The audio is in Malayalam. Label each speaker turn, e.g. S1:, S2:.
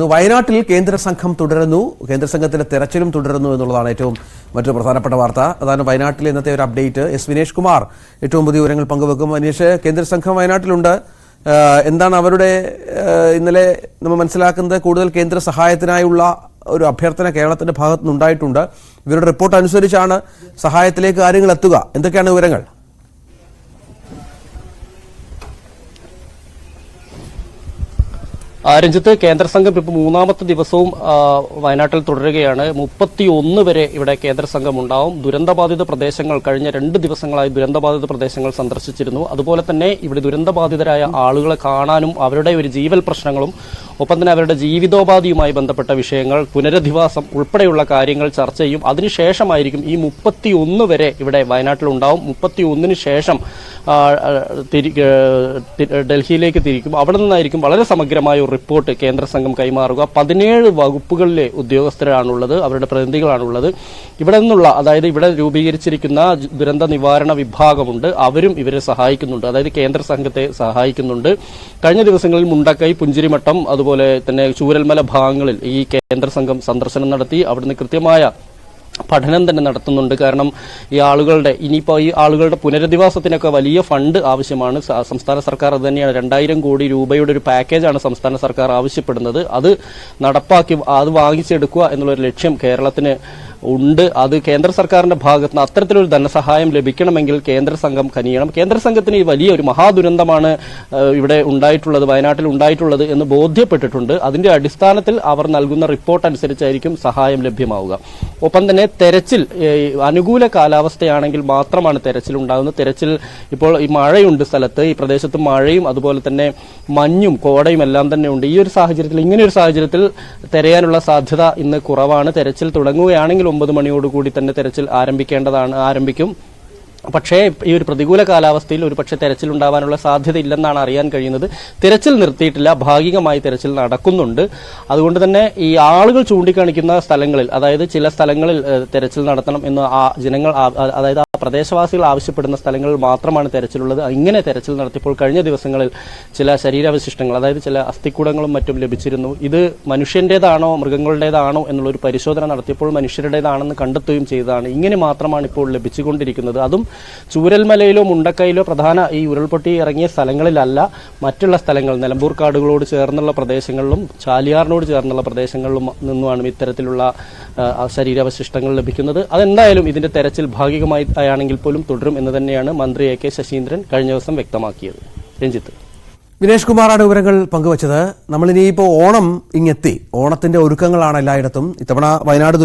S1: വയനാട്ടിൽ കേന്ദ്ര സംഘം തുടരുന്നു. കേന്ദ്ര സംഘത്തിന്റെ തെരച്ചിലും തുടരുന്നു എന്നുള്ളതാണ് മറ്റൊരു പ്രധാനപ്പെട്ട വാർത്ത. അതാണ് വയനാട്ടിലെ ഇന്നത്തെ ഒരു അപ്ഡേറ്റ്. എസ് വിനേഷ് കുമാർ ഏറ്റവും പുതിയ വിവരങ്ങൾ പങ്കുവെക്കും. വിനേഷ്, കേന്ദ്ര സംഘം വയനാട്ടിലുണ്ട്. എന്താണ് അവരുടെ ഇന്നലെ നമ്മൾ മനസ്സിലാക്കുന്നത്? കൂടുതൽ കേന്ദ്ര സഹായത്തിനായുള്ള ഒരു അഭ്യർത്ഥന കേരളത്തിന്റെ ഭാഗത്തു നിന്നുണ്ടായിട്ടുണ്ട്. ഇവരുടെ റിപ്പോർട്ട് അനുസരിച്ചാണ് സഹായത്തിലേക്ക് കാര്യങ്ങൾ എത്തുക. എന്തൊക്കെയാണ് വിവരങ്ങൾ?
S2: രഞ്ജിത്ത്, കേന്ദ്ര സംഘം ഇപ്പോൾ മൂന്നാമത്തെ ദിവസവും വയനാട്ടിൽ തുടരുകയാണ്. 31 വരെ ഇവിടെ കേന്ദ്ര സംഘം ഉണ്ടാവും. ദുരന്തബാധിത പ്രദേശങ്ങൾ കഴിഞ്ഞ 2 ദിവസങ്ങളായി ദുരന്തബാധിത പ്രദേശങ്ങൾ സന്ദർശിച്ചിരുന്നു. അതുപോലെ തന്നെ ഇവിടെ ദുരന്തബാധിതരായ ആളുകളെ കാണാനും അവരുടെ ഒരു ജീവൽ പ്രശ്നങ്ങളും ഒപ്പം തന്നെ അവരുടെ ജീവിതോപാധിയുമായി ബന്ധപ്പെട്ട വിഷയങ്ങൾ, പുനരധിവാസം ഉൾപ്പെടെയുള്ള കാര്യങ്ങൾ ചർച്ച ചെയ്യും. അതിനുശേഷമായിരിക്കും ഈ 31 വരെ ഇവിടെ വയനാട്ടിലുണ്ടാവും. 31 ശേഷം ഡൽഹിയിലേക്ക് തിരിക്കും. അവിടെ നിന്നായിരിക്കും വളരെ സമഗ്രമായ ഒരു റിപ്പോർട്ട് കേന്ദ്ര സംഘം കൈമാറുക. 17 വകുപ്പുകളിലെ ഉദ്യോഗസ്ഥരാണുള്ളത്, അവരുടെ പ്രതിനിധികളാണുള്ളത്. ഇവിടെ നിന്നുള്ള, അതായത് ഇവിടെ രൂപീകരിച്ചിരിക്കുന്ന ദുരന്ത നിവാരണ വിഭാഗമുണ്ട്, അവരും ഇവരെ സഹായിക്കുന്നുണ്ട്, അതായത് കേന്ദ്ര സംഘത്തെ സഹായിക്കുന്നുണ്ട്. കഴിഞ്ഞ ദിവസങ്ങളിൽ മുണ്ടക്കൈ, പുഞ്ചിരിമട്ടം, അതുപോലെ തന്നെ ചൂരൽമല ഭാഗങ്ങളിൽ ഈ കേന്ദ്ര സംഘം സന്ദർശനം നടത്തി. അവിടുന്ന് കൃത്യമായ പഠനം തന്നെ നടത്തുന്നുണ്ട്. കാരണം ഈ ആളുകളുടെ പുനരധിവാസത്തിനൊക്കെ വലിയ ഫണ്ട് ആവശ്യമാണ്. സംസ്ഥാന സർക്കാർ അത് തന്നെയാണ് 2000 കോടി രൂപയുടെ ഒരു പാക്കേജാണ് സംസ്ഥാന സർക്കാർ ആവശ്യപ്പെടുന്നത്. അത് നടപ്പാക്കി അത് വാങ്ങിച്ചെടുക്കുക എന്നുള്ളൊരു ലക്ഷ്യം കേരളത്തിന് ഉണ്ട്. അത് കേന്ദ്ര സർക്കാരിന്റെ ഭാഗത്ത് നിന്ന് അത്തരത്തിലൊരു ധനസഹായം ലഭിക്കണമെങ്കിൽ കേന്ദ്ര സംഘം കനിയണം. കേന്ദ്ര സംഘത്തിന് ഈ വലിയ ഒരു മഹാദുരന്തമാണ് ഇവിടെ ഉണ്ടായിട്ടുള്ളത്, വയനാട്ടിൽ ഉണ്ടായിട്ടുള്ളത് എന്ന് ബോധ്യപ്പെട്ടിട്ടുണ്ട്. അതിന്റെ അടിസ്ഥാനത്തിൽ അവർ നൽകുന്ന റിപ്പോർട്ട് അനുസരിച്ചായിരിക്കും സഹായം ലഭ്യമാവുക. ഒപ്പം തന്നെ തെരച്ചിൽ, അനുകൂല കാലാവസ്ഥയാണെങ്കിൽ മാത്രമാണ് തെരച്ചിൽ ഉണ്ടാകുന്നത്. തെരച്ചിൽ ഇപ്പോൾ ഈ മഴയുണ്ട് സ്ഥലത്ത്, ഈ പ്രദേശത്ത് മഴയും അതുപോലെ തന്നെ മഞ്ഞും കോടയും എല്ലാം തന്നെ ഉണ്ട്. ഈ ഒരു സാഹചര്യത്തിൽ, ഇങ്ങനെയൊരു സാഹചര്യത്തിൽ തെരയാനുള്ള സാധ്യത ഇന്ന് കുറവാണ്. തെരച്ചിൽ തുടങ്ങുകയാണെങ്കിൽ 9 മണിയോടുകൂടി തന്നെ തെരച്ചിൽ ആരംഭിക്കും. പക്ഷേ ഈ ഒരു പ്രതികൂല കാലാവസ്ഥയിൽ ഒരു പക്ഷേ തെരച്ചിൽ ഉണ്ടാവാനുള്ള സാധ്യത ഇല്ലെന്നാണ് അറിയാൻ കഴിയുന്നത്. തെരച്ചിൽ നിർത്തിയിട്ടില്ല, ഭാഗികമായി തെരച്ചിൽ നടക്കുന്നുണ്ട്. അതുകൊണ്ട് തന്നെ ഈ ആളുകൾ ചൂണ്ടിക്കാണിക്കുന്ന സ്ഥലങ്ങളിൽ, അതായത് ചില സ്ഥലങ്ങളിൽ തെരച്ചിൽ നടത്തണം എന്ന് ജനങ്ങൾ, അതായത് പ്രദേശവാസികൾ ആവശ്യപ്പെടുന്ന സ്ഥലങ്ങളിൽ മാത്രമാണ് തെരച്ചിലുള്ളത്. ഇങ്ങനെ തെരച്ചിൽ നടത്തിയപ്പോൾ കഴിഞ്ഞ ദിവസങ്ങളിൽ ചില ശരീരാവശിഷ്ടങ്ങൾ, അതായത് ചില അസ്ഥിക്കൂടങ്ങളും മറ്റും ലഭിച്ചിരുന്നു. ഇത് മനുഷ്യന്റേതാണോ മൃഗങ്ങളുടേതാണോ എന്നുള്ളൊരു പരിശോധന നടത്തിയപ്പോൾ മനുഷ്യരുടേതാണെന്ന് കണ്ടെത്തുകയും ചെയ്തതാണ്. ഇങ്ങനെ മാത്രമാണ് ഇപ്പോൾ ലഭിച്ചുകൊണ്ടിരിക്കുന്നത്. അതും ചൂരൽമലയിലോ മുണ്ടക്കയിലോ പ്രധാന ഈ ഉരുൾപൊട്ടി ഇറങ്ങിയ സ്ഥലങ്ങളിലല്ല, മറ്റുള്ള സ്ഥലങ്ങൾ, നിലമ്പൂർ കാടുകളോട് ചേർന്നുള്ള പ്രദേശങ്ങളിലും ചാലിയാറിനോട് ചേർന്നുള്ള പ്രദേശങ്ങളിലും നിന്നുമാണ് ഇത്തരത്തിലുള്ള ശരീരാവശിഷ്ടങ്ങൾ ലഭിക്കുന്നത്. അതെന്തായാലും ഇതിന്റെ തെരച്ചിൽ ഭാഗികമായി ആണെങ്കിൽ പോലും തുടരും എന്ന് തന്നെയാണ് മന്ത്രി AK ശശീന്ദ്രൻ കഴിഞ്ഞ ദിവസം വ്യക്തമാക്കിയത്. രഞ്ജിത്ത്,
S1: വിനേഷ് കുമാറാണ് വിവരങ്ങൾ പങ്കുവച്ചത്. നമ്മളിനിയിപ്പോൾ ഓണം ഇങ്ങെത്തി. ഓണത്തിന്റെ ഒരുക്കങ്ങളാണ് എല്ലായിടത്തും. ഇത്തവണ വയനാട്